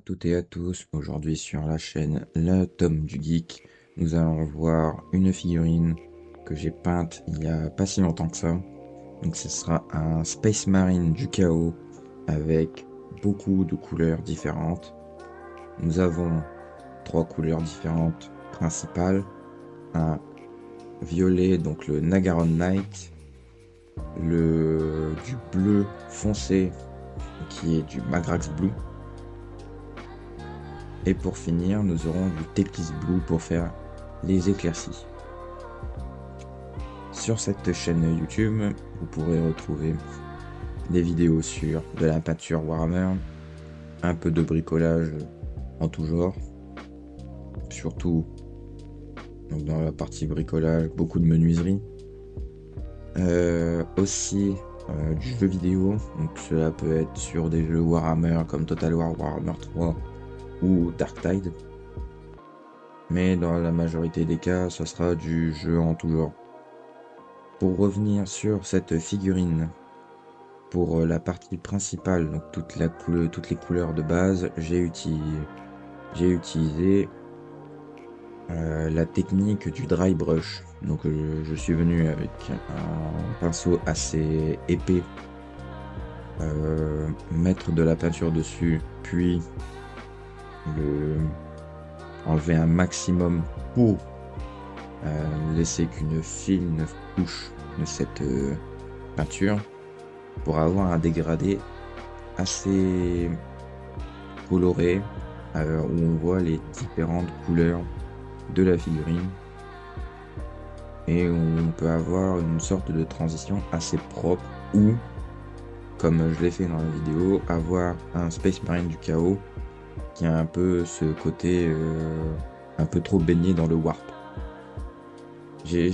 toutes et à tous, aujourd'hui sur la chaîne La Tome du Geek, nous allons voir une figurine que j'ai peinte il y a pas si longtemps que ça. Donc ce sera un Space Marine du chaos avec beaucoup de couleurs différentes. Nous avons trois couleurs différentes principales, un violet, donc le Nagaron Knight, du bleu foncé qui est du Magrax Blue. Et pour finir, nous aurons du Teclis Blue pour faire les éclaircies. Sur cette chaîne YouTube, vous pourrez retrouver des vidéos sur de la peinture Warhammer, un peu de bricolage en tout genre, surtout donc dans la partie bricolage, beaucoup de menuiserie. Aussi du jeu vidéo, donc cela peut être sur des jeux Warhammer comme Total War, Warhammer 3 ou Dark Tide. Mais dans la majorité des cas, ce sera du jeu en tout genre. Pour revenir sur cette figurine, pour la partie principale, donc toutes les couleurs de base, j'ai utilisé la technique du dry brush. Donc je suis venu avec un pinceau assez épais, mettre de la peinture dessus, puis enlever un maximum pour laisser qu'une fine couche de cette peinture pour avoir un dégradé assez coloré où on voit les différentes couleurs de la figurine et où on peut avoir une sorte de transition assez propre ou, comme je l'ai fait dans la vidéo, avoir un Space Marine du chaos qui a un peu ce côté un peu trop baigné dans le warp. J'ai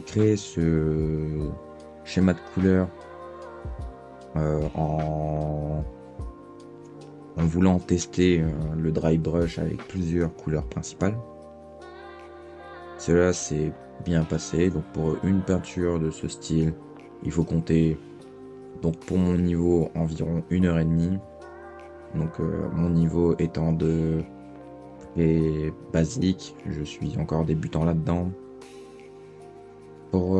créé ce schéma de couleur en voulant tester le dry brush avec plusieurs couleurs principales. Cela s'est bien passé, donc pour une peinture de ce style, il faut compter, donc pour mon niveau, environ 1h30. Donc mon niveau étant de très basique, je suis encore débutant là-dedans. Pour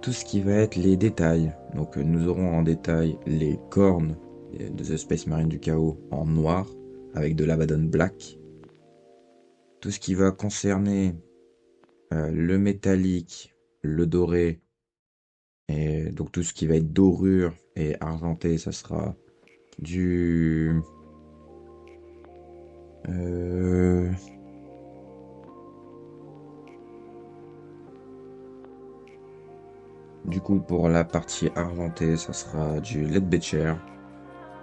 tout ce qui va être les détails, donc nous aurons en détail les cornes de The Space Marine du chaos en noir avec de l'Abaddon Black. Tout ce qui va concerner le métallique, le doré, et donc tout ce qui va être dorure et argenté, ça sera du du coup, pour la partie argentée, ça sera du Leadbeater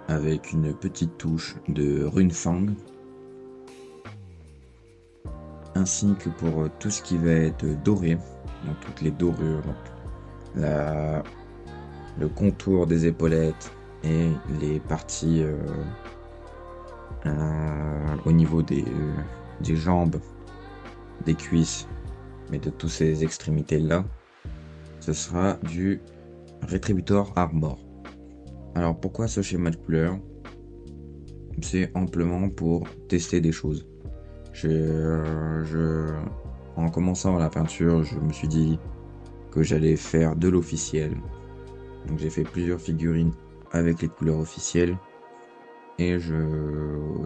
avec une petite touche de Runefang. Ainsi que pour tout ce qui va être doré, donc toutes les dorures, donc le contour des épaulettes et les parties au niveau des jambes, des cuisses, mais de toutes ces extrémités-là, ce sera du Retributor Armor. Alors pourquoi ce schéma de couleur? C'est amplement pour tester des choses. En commençant la peinture, je me suis dit que j'allais faire de l'officiel. Donc j'ai fait plusieurs figurines avec les couleurs officielles. Et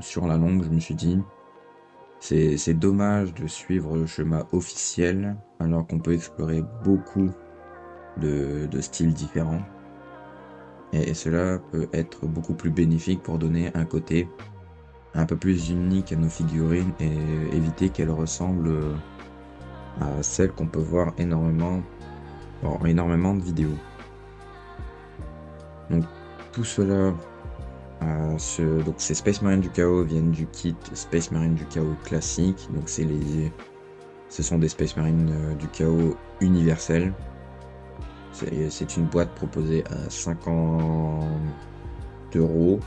sur la longue, je me suis dit, c'est dommage de suivre le schéma officiel alors qu'on peut explorer beaucoup de styles différents. Et cela peut être beaucoup plus bénéfique pour donner un côté un peu plus unique à nos figurines et éviter qu'elles ressemblent à celles qu'on peut voir énormément de vidéos. Donc tout cela, donc ces Space Marine du chaos viennent du kit Space Marine du chaos classique. Donc ce sont des Space Marine du chaos universels. C'est une boîte proposée à 50 euros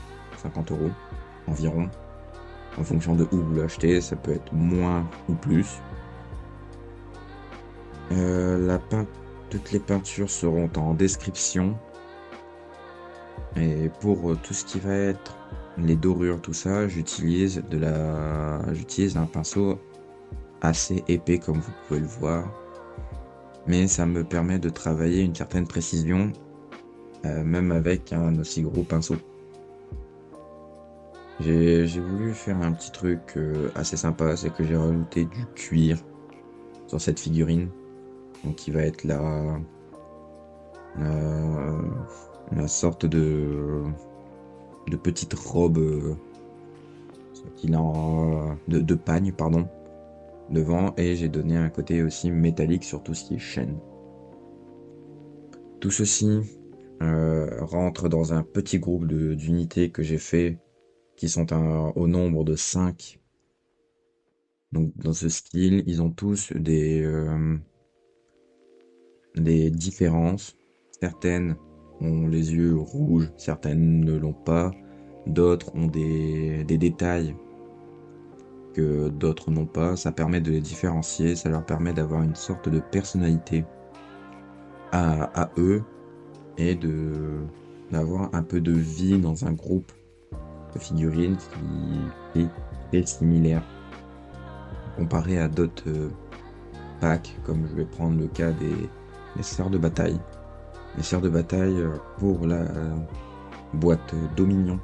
environ. En fonction de où vous l'achetez, ça peut être moins ou plus. Toutes les peintures seront en description. Et pour tout ce qui va être les dorures, tout ça, j'utilise un pinceau assez épais comme vous pouvez le voir, mais ça me permet de travailler une certaine précision, même avec un aussi gros pinceau. J'ai voulu faire un petit truc assez sympa, c'est que j'ai rajouté du cuir sur cette figurine, donc qui va être la, la sorte de petite robe qu'il a de pagne, pardon, devant, et j'ai donné un côté aussi métallique sur tout ce qui est chaîne. Tout ceci rentre dans un petit groupe d'unités que j'ai fait, qui sont au nombre de 5. Donc dans ce style, ils ont tous des différences. Certaines ont les yeux rouges, certaines ne l'ont pas, d'autres ont des détails que d'autres n'ont pas. Ça permet de les différencier, ça leur permet d'avoir une sorte de personnalité à eux et d'avoir un peu de vie dans un groupe de figurines qui est similaire comparé à d'autres packs, comme je vais prendre le cas des sœurs de bataille. Les sœurs de bataille pour la boîte Dominion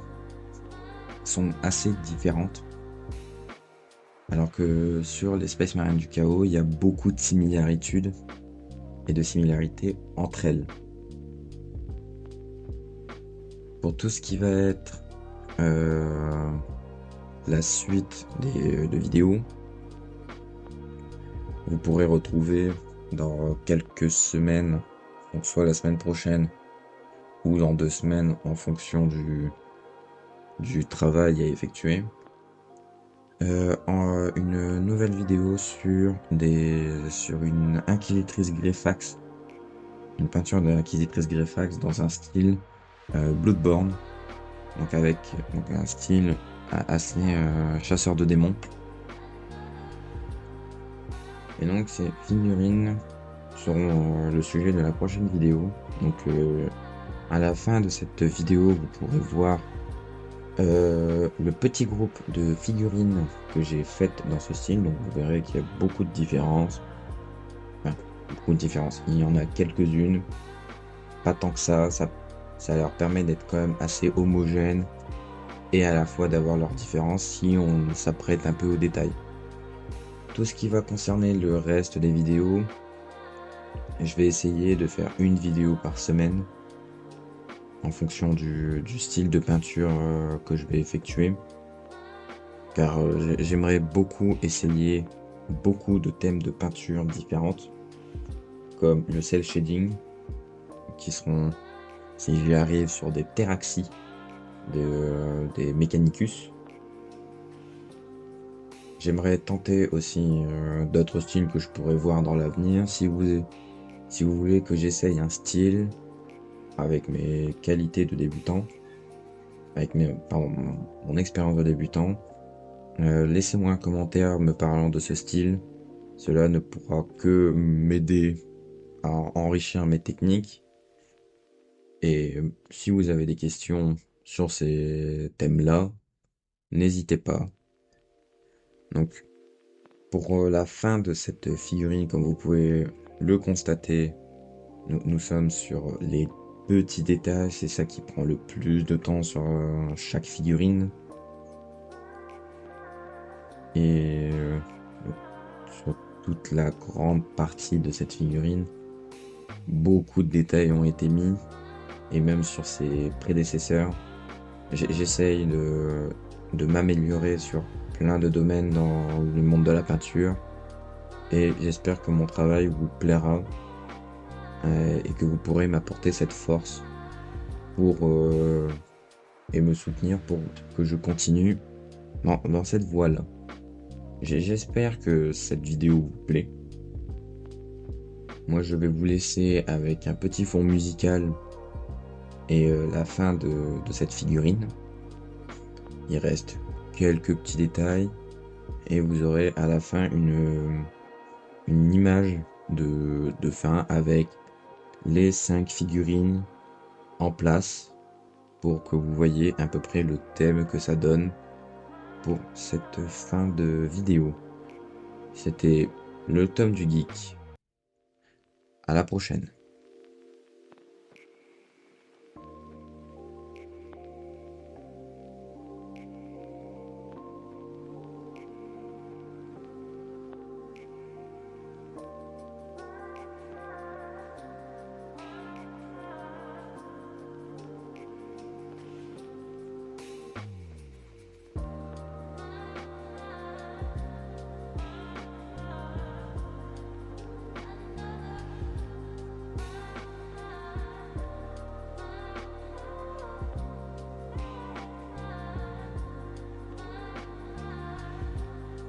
sont assez différentes, alors que sur l'espèce marine du chaos, il y a beaucoup de similarités entre elles. Pour tout ce qui va être la suite de vidéos, vous pourrez retrouver dans quelques semaines, donc soit la semaine prochaine ou dans 2 semaines en fonction du travail à effectuer, une nouvelle vidéo sur une inquisitrice Greyfax, une peinture de l'inquisitrice Greyfax dans un style Bloodborne, donc avec un style assez chasseur de démons. Et donc ces figurines seront le sujet de la prochaine vidéo. Donc à la fin de cette vidéo, vous pourrez voir le petit groupe de figurines que j'ai faites dans ce style. Donc vous verrez qu'il y a beaucoup de différences. Enfin, beaucoup de différences. Il y en a quelques-unes, pas tant que ça leur permet d'être quand même assez homogènes et à la fois d'avoir leurs différences si on s'apprête un peu au détail. Tout ce qui va concerner le reste des vidéos, je vais essayer de faire une vidéo par semaine en fonction du style de peinture que je vais effectuer, car j'aimerais beaucoup essayer beaucoup de thèmes de peinture différentes, comme le cel shading, qui seront, si j'y arrive, sur des Terraxis, des Mechanicus. J'aimerais tenter aussi d'autres styles que je pourrais voir dans l'avenir. Si vous voulez que j'essaye un style avec mes qualités de débutant, mon expérience de débutant, laissez-moi un commentaire me parlant de ce style. Cela ne pourra que m'aider à enrichir mes techniques. Et si vous avez des questions sur ces thèmes-là, n'hésitez pas. Donc, pour la fin de cette figurine, comme vous pouvez le constater, nous sommes sur les petits détails. C'est ça qui prend le plus de temps sur chaque figurine. Et sur toute la grande partie de cette figurine, beaucoup de détails ont été mis. Et même sur ses prédécesseurs, j'essaye de m'améliorer sur plein de domaines dans le monde de la peinture. Et j'espère que mon travail vous plaira et que vous pourrez m'apporter cette force et me soutenir pour que je continue dans cette voie-là. J'espère que cette vidéo vous plaît. Moi, je vais vous laisser avec un petit fond musical et la fin de cette figurine. Il reste quelques petits détails et vous aurez à la fin une image de fin avec les 5 figurines en place pour que vous voyez à peu près le thème que ça donne pour cette fin de vidéo. C'était le tome du geek. À la prochaine.